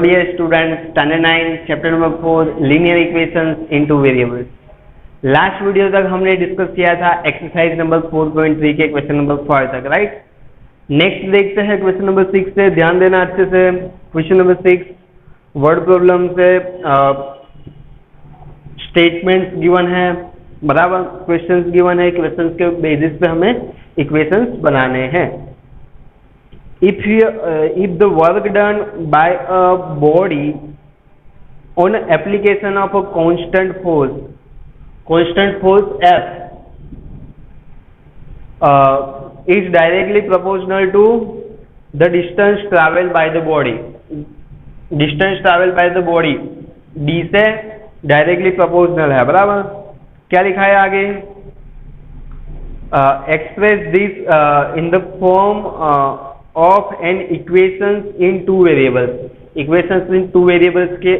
Dear students, standard 9 chapter number 4 linear equations in two variables. Last video तक हमने discuss किया था exercise number 4.3 के क्वेश्चन नंबर 5 तक, राइट। नेक्स्ट देखते हैं क्वेश्चन नंबर 6 से, ध्यान देना अच्छे से। क्वेश्चन नंबर 6 वर्ड प्रॉब्लम से स्टेटमेंट्स गिवन है, बराबर, क्वेश्चंस गिवन है, क्वेश्चंस के बेसिस पे हमें इक्वेशंस बनाने हैं। If the work done by a body on application of a constant force F is directly proportional to the distance traveled by the body. Distance traveled by the body D से directly proportional है, बराबर। क्या लिखा है आगे? Express this in the form of an equations in two variables. Equations in two variables के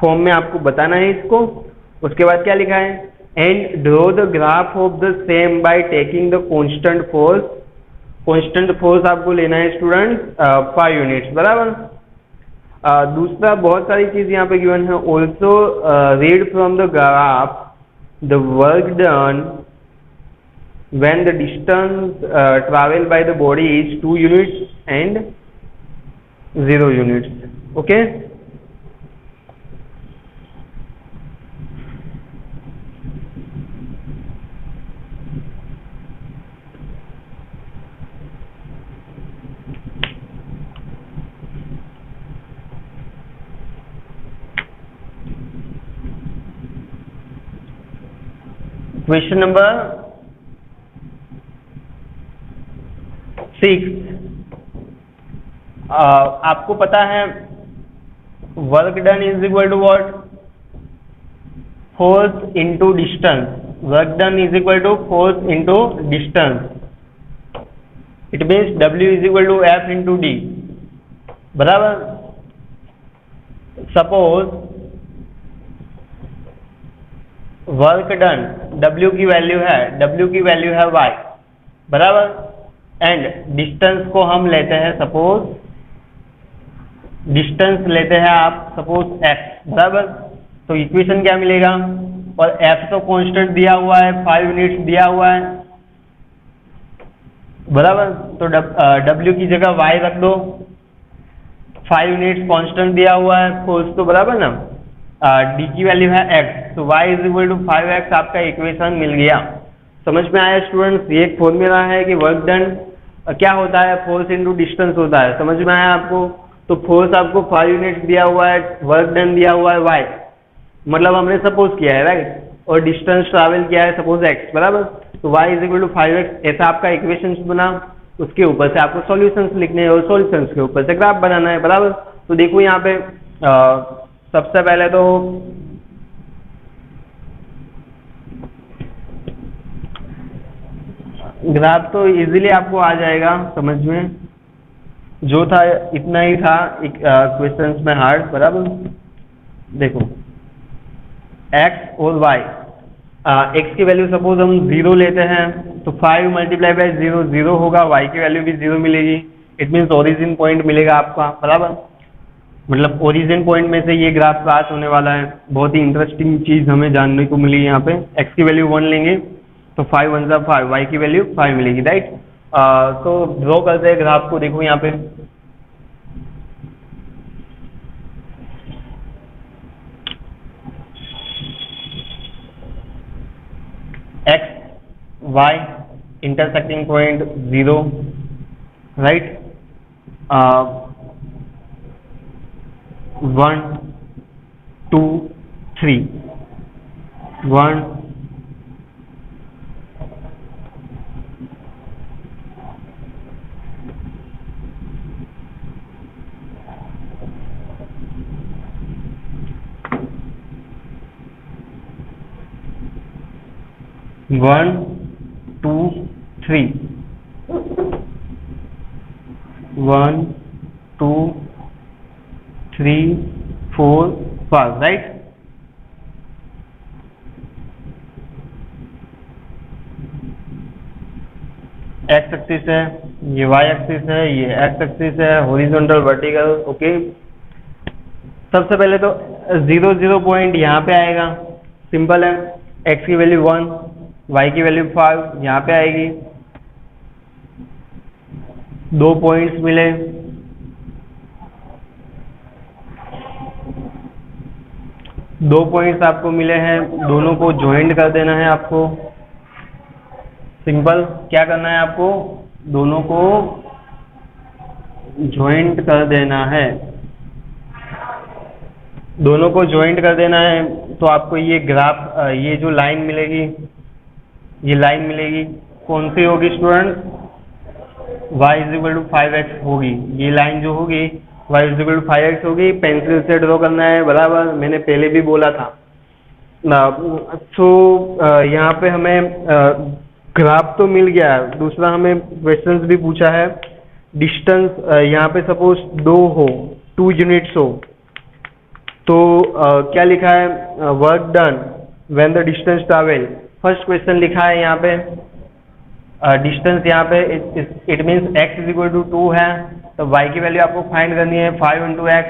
form में आपको बताना है इसको। उसके बाद क्या लिखा है? And draw the graph of the same by taking the constant force. constant force आपको लेना है स्टूडेंट 5 यूनिट्स, बराबर। दूसरा बहुत सारी चीज यहाँ पे गिवन है। Also read from the graph the work done when the distance traveled by the body is 2 units and 0 units. Okay, question number 6। आपको पता है work done is equal to what? Force into distance. Work done is equal to force into distance. It means W is equal to F into D, बराबर। Suppose work done W की value है Y, बराबर। And distance को हम लेते हैं, suppose distance लेते हैं आप सपोज x, बराबर। तो इक्वेशन क्या मिलेगा? और f तो कांस्टेंट दिया हुआ है, 5 यूनिट्स दिया हुआ है, बराबर। तो w की जगह y रख दो, 5 यूनिट्स कांस्टेंट दिया हुआ है, फोर्स तो बराबर ना। d की वैल्यू है x, तो y is equal to 5x आपका इक्वेशन मिल गया। समझ में आया स्टूडेंट्स? ये एक फॉर्मूला है कि वर्क डन क्या होता है, फोर्स इनटू डिस्टेंस होता है। समझ में आया आपको? तो फोर्स आपको 5 यूनिट्स दिया हुआ है, वर्क डन दिया हुआ है y, मतलब हमने सपोज किया है, राइट। और डिस्टेंस ट्रैवल किया है सपोज x, बराबर। तो y is equal to 5x, ऐसा आपका इक्वेशन बना। उसके ऊपर से आपको सॉल्यूशंस लिखने हैं और सॉल्यूशंस के ऊपर से ग्राफ बनाना है, बराबर। तो देखो यहाँ पे सबसे पहले तो ग्राफ तो इजीली आपको आ जाएगा समझ में, जो था इतना ही था क्वेश्चंस में हार्ड, बराबर। देखो x और y, x की वैल्यू सपोज हम 0 लेते हैं, तो 5 मल्टीप्लाई बाय 0 0 होगा, y की वैल्यू भी 0 मिलेगी। इट मीन्स ओरिजिन पॉइंट मिलेगा आपका, बराबर। मतलब ओरिजिन पॉइंट में से ये ग्राफ पास होने वाला है। बहुत ही इंटरेस्टिंग चीज हमें जानने को मिली यहाँ पे। x की वैल्यू 1 लेंगे तो 5 1 जा 5, y की वैल्यू 5 मिलेगी, राइट। तो ड्रॉ करते हैं ग्राफ को। देखो यहाँ पे x y intersecting point 0, right. 1 2 3 1 1 2 3 1 2 3 4 5, right. X axis है, ये वाई एक्सिस है, ये एक्स एक्सिस है, हॉरिजॉन्टल वर्टिकल, ओके। सबसे पहले तो 0 पॉइंट यहाँ पे आएगा, सिंपल है। x की वैल्यू 1, y की वैल्यू 5 यहाँ पे आएगी। 2 पॉइंट्स मिले, दो पॉइंट्स आपको मिले हैं, दोनों को ज्वाइंट कर देना है आपको। सिंपल, क्या करना है आपको, दोनों को ज्वाइंट कर देना है। दोनों को ज्वाइंट कर देना है तो आपको ये ग्राफ, ये जो लाइन मिलेगी, ये लाइन मिलेगी, कौन सी होगी स्टूडेंट, y = 5x होगी। ये लाइन जो होगी y = 5x होगी। पेंसिल से ड्रॉ करना है, बराबर, मैंने पहले भी बोला था ना। तो यहाँ पे हमें ग्राफ तो मिल गया, दूसरा हमें क्वेश्चंस भी पूछा है। डिस्टेंस यहाँ पे सपोज 2 यूनिट्स हो तो क्या लिखा है, work done when the distance travel. First question लिखा है यहाँ पे डिस्टेंस, यहाँ पे इट मीन्स x = 2 है, तो y की वैल्यू आपको फाइंड करनी है 5 × x।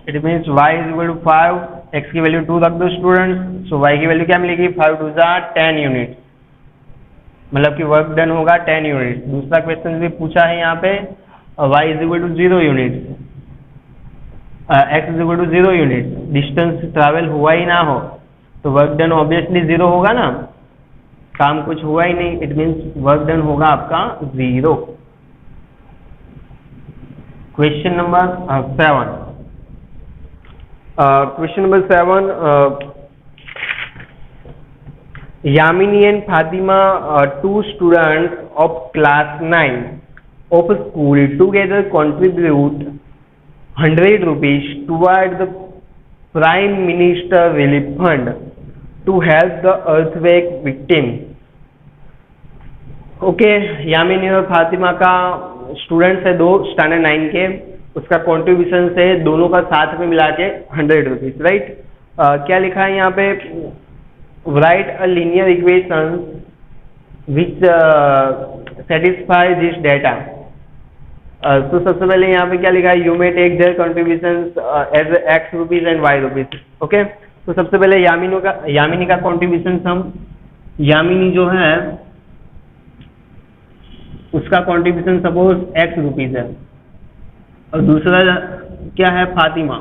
It means y = 5, x की वैल्यू 2 रख दो स्टूडेंट्स। सो y की वैल्यू क्या मिलेगी, 5 × 2 = 10 यूनिट, मतलब कि वर्क डन होगा 10 यूनिट। दूसरा क्वेश्चन भी पूछा है यहाँ पे, y = 0 unit, x = 0 unit, distance travel हुआ ही ना हो तो वर्क डन ऑब्वियसली 0 होगा ना, काम कुछ हुआ ही नहीं, इट मीन्स वर्क डन होगा आपका 0। Question number 7, question number 7, Yamini and Fatima, 2 students of class 9 of a school together contribute 100 rupees toward the Prime Minister Relief Fund to help the earthquake victim. Okay, Yamini और फातिमा का students है 2 standard 9 के, उसका contribution से दोनों का साथ में मिला के 100 रुपीज, राइट। क्या लिखा है यहाँ पे, write a linear equation which satisfy this data। तो सबसे पहले यहाँ पे क्या लिखा है, you may take their contributions as x rupees and y rupees। Okay, तो सबसे पहले यामिनी का कॉन्ट्रीब्यूशन हम, यामिनी जो है उसका कॉन्ट्रीब्यूशन सपोज x रुपीज है, और दूसरा क्या है फातिमा,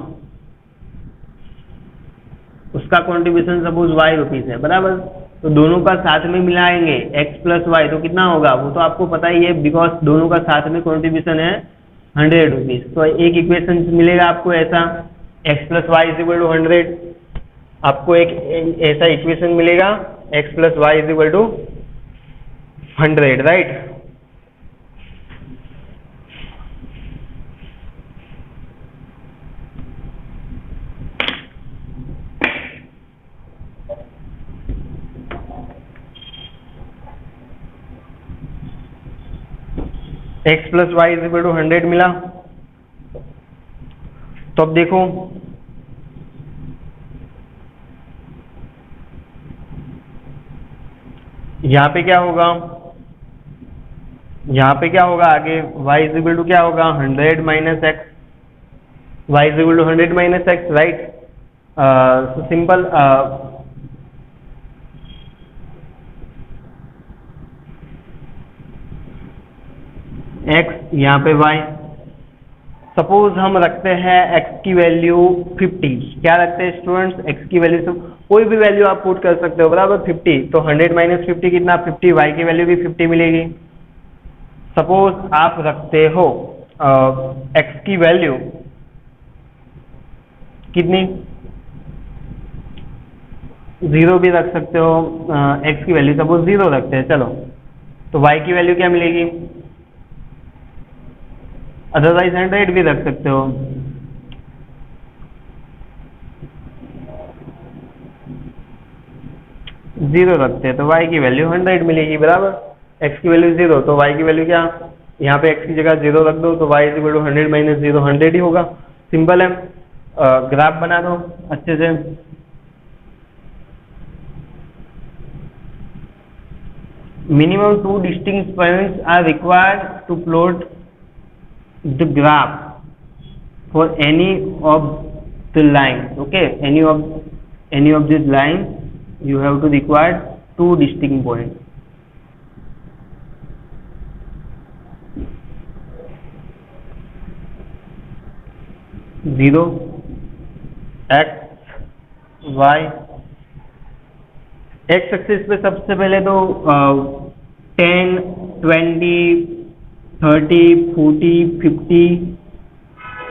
उसका कॉन्ट्रीब्यूशन सपोज y रुपीज है, बराबर। तो दोनों का साथ में मिलाएंगे x + y तो कितना होगा, वो तो आपको पता ही है, बिकॉज दोनों का साथ में कॉन्ट्रीब्यूशन है 100 रुपीज। तो एक इक्वेशन मिलेगा आपको ऐसा, x + y = 100, आपको एक ऐसा इक्वेशन मिलेगा x + y = 100, right. x + y = 100 मिला। तो अब देखो, यहाँ पे क्या होगा, यहाँ पे क्या होगा आगे, y = क्या होगा, 100 - x, y = 100 - x, right. so simple, x यहाँ पे y, सपोज हम रखते हैं x की वैल्यू 50। क्या रखते हैं स्टूडेंट्स, x की वैल्यू कोई भी वैल्यू आप पुट कर सकते हो, बराबर 50। तो 100 - 50 कितना, 50, y की वैल्यू भी 50 मिलेगी। सपोज आप रखते हो x की वैल्यू कितनी, 0 भी रख सकते हो, x की वैल्यू सपोज 0 रखते हैं, चलो। तो y की वैल्यू क्या मिलेगी, अदरवाइज 100 भी रख सकते हो। जीरो रखते हैं तो y की वैल्यू 100 मिलेगी, बराबर। x की वैल्यू 0 तो y की वैल्यू क्या, यहाँ पे x की जगह 0 रख दो तो y = 100 - 0 100 ही होगा। सिंपल है, ग्राफ बना दो अच्छे से। Minimum 2 distinct points are required to plot the graph for any of the lines. Okay, any of these lines you have to require two distinct points. Zero, x, y. X axis पे सबसे पहले तो 10, 20, 30, 40, 50,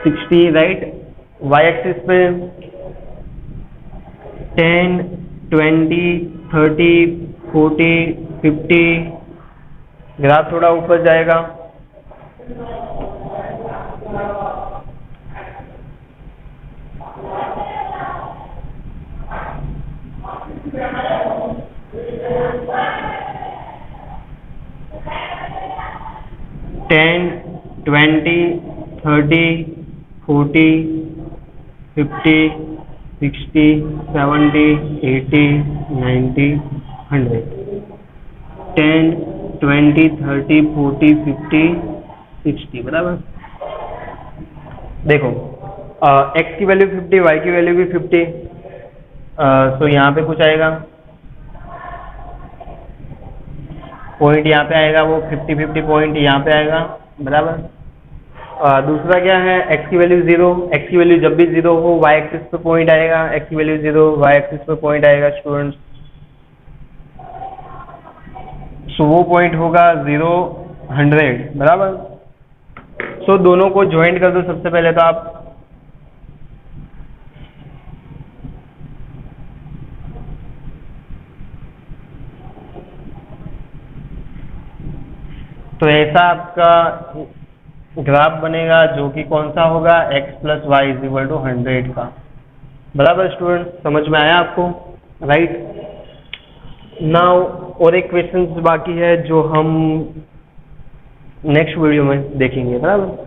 60, right. Y axis पे 10, 20, 30, 40, 50. Graph थोड़ा ऊपर जाएगा. Ten, 20, 30, 40, 50, 60, 70, 80, 90, 100. 10, 20, 30, 40, 50, 60. बराबर. देखो x की वैल्यू 50, y की वैल्यू भी 50. तो यहाँ पे कुछ आएगा, पॉइंट यहाँ पे आएगा, वो 50-50 पॉइंट यहाँ पे आएगा. बराबर. दूसरा क्या है, x की वैल्यू 0. x की वैल्यू जब भी 0 हो y एक्सिस पे पॉइंट आएगा. x की वैल्यू 0, y एक्सिस पे पॉइंट आएगा स्टूडेंट्स. सो वो पॉइंट होगा 0, 100. बराबर. सो दोनों को ज्वाइंट कर दो सबसे पहले तो आप. तो ऐसा आपका ग्राफ बनेगा जो कि कौन सा होगा, x plus y is equal to 100 का. बराबर स्टूडेंट, समझ में आया आपको, राइट. नाउ और एक क्वेश्चन बाकी है जो हम नेक्स्ट वीडियो में देखेंगे. बराबर.